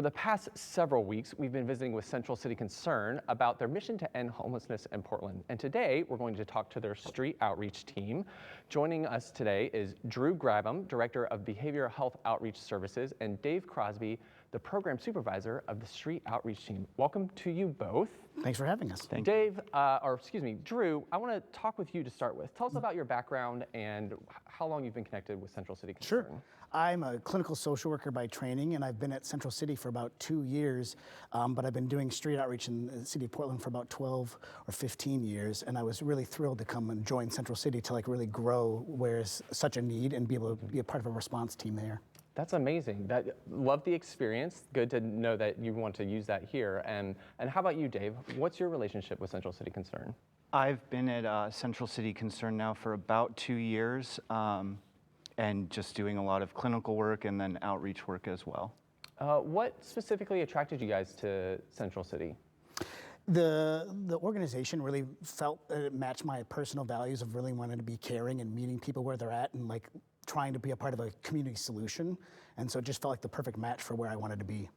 For the past several weeks, we've been visiting with Central City Concern about their mission to end homelessness in Portland. And today, we're going to talk to their street outreach team. Joining us today is Drew Grabham, Director of Behavioral Health Outreach Services, and Dave Crosby, the Program Supervisor of the Street Outreach Team. Welcome to you both. Thanks for having us. Drew, I want to talk with you to start with. Tell us about your background and how long you've been connected with Central City Concern. Sure. I'm a clinical social worker by training, and I've been at Central City for about 2 years, but I've been doing street outreach in the city of Portland for about 12 or 15 years, and I was really thrilled to come and join Central City to really grow where there's such a need and be able to be a part of a response team there. That's amazing. Love the experience. Good to know that you want to use that here. And how about you, Dave? What's your relationship with Central City Concern? I've been at Central City Concern now for about 2 years, and just doing a lot of clinical work and then outreach work as well. What specifically attracted you guys to Central City? The organization really felt that it matched my personal values of really wanting to be caring and meeting people where they're at and trying to be a part of a community solution. And so it just felt like the perfect match for where I wanted to be.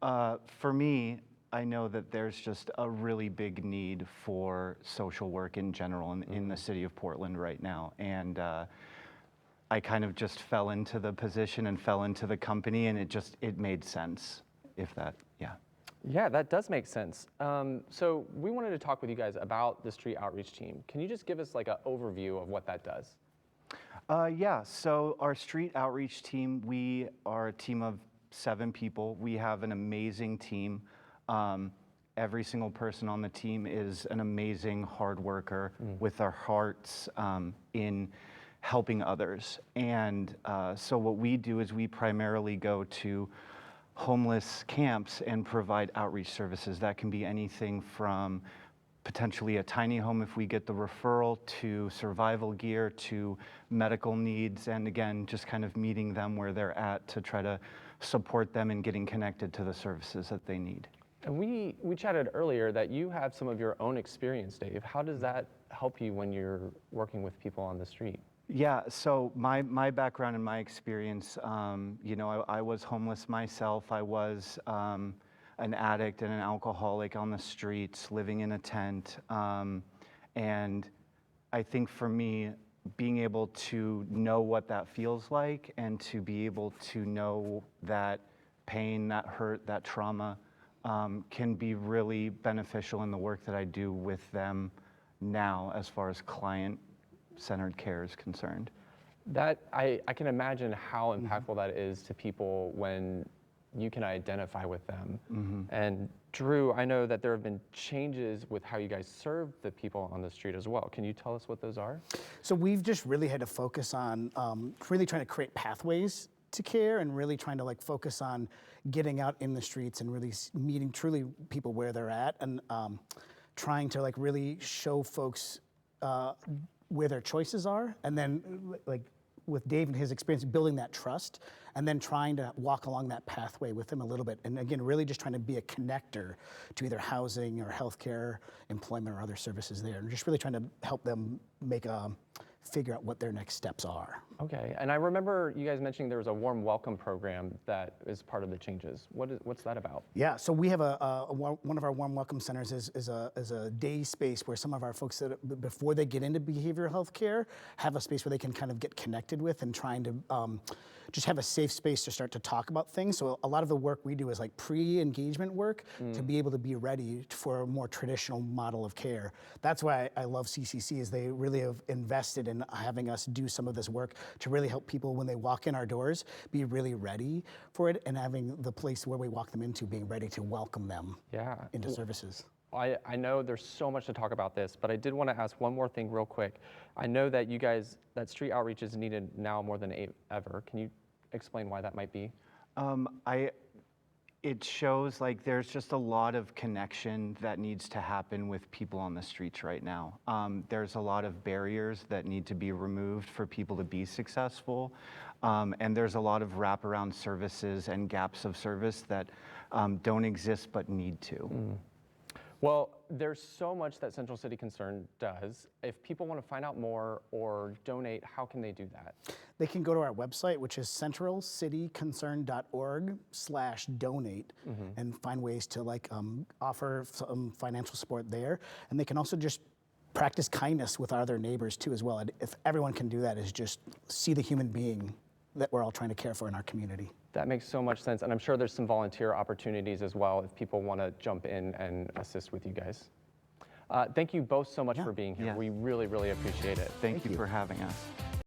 For me, I know that there's just a really big need for social work in general in the city of Portland right now. And I kind of just fell into the position and fell into the company, and it made sense, yeah. Yeah, that does make sense. So we wanted to talk with you guys about the street outreach team. Can you just give us an overview of what that does? Yeah, so our street outreach team, we are a team of 7 people. We have an amazing team. Every single person on the team is an amazing hard worker with our hearts in helping others. And so what we do is we primarily go to homeless camps and provide outreach services. That can be anything from potentially a tiny home if we get the referral, to survival gear, to medical needs, and again, just kind of meeting them where they're at to try to support them in getting connected to the services that they need. And we chatted earlier that you have some of your own experience, Dave. How does that help you when you're working with people on the street? Yeah, so my background and my experience, I was homeless myself. I was an addict and an alcoholic on the streets, living in a tent. And I think for me, being able to know what that feels like and to be able to know that pain, that hurt, that trauma can be really beneficial in the work that I do with them now as far as client-centered care is concerned. That I can imagine how impactful that is to people when you can identify with them. And Drew, I know that there have been changes with how you guys serve the people on the street as well. Can you tell us what those are? So we've just really had to focus on really trying to create pathways to care and really trying to focus on getting out in the streets and really meeting truly people where they're at, and trying to really show folks where their choices are, and then with Dave and his experience, building that trust, and then trying to walk along that pathway with them a little bit. And again, really just trying to be a connector to either housing or healthcare, employment, or other services there. And just really trying to help them figure out what their next steps are. Okay, and I remember you guys mentioning there was a warm welcome program that is part of the changes. What's that about? Yeah, so we have one of our warm welcome centers is a day space where some of our folks that before they get into behavioral health care have a space where they can kind of get connected with and trying to just have a safe space to start to talk about things. So a lot of the work we do is pre-engagement work to be able to be ready for a more traditional model of care. That's why I love CCC, is they really have invested in having us do some of this work to really help people when they walk in our doors be really ready for it, and having the place where we walk them into being ready to welcome them into services. I know there's so much to talk about this, but I did want to ask one more thing real quick. I know that you guys, that street outreach is needed now more than ever. Can you explain why that might be? It shows there's just a lot of connection that needs to happen with people on the streets right now. There's a lot of barriers that need to be removed for people to be successful. And there's a lot of wraparound services and gaps of service that don't exist but need to. Well, there's so much that Central City Concern does. If people want to find out more or donate, how can they do that? They can go to our website, which is centralcityconcern.org/donate, and find ways to offer some financial support there. And they can also just practice kindness with our other neighbors too as well. And if everyone can do that, is just see the human being that we're all trying to care for in our community. That makes so much sense. And I'm sure there's some volunteer opportunities as well if people want to jump in and assist with you guys. Thank you both so much for being here. Yeah. We really, really appreciate it. Thank you for having us.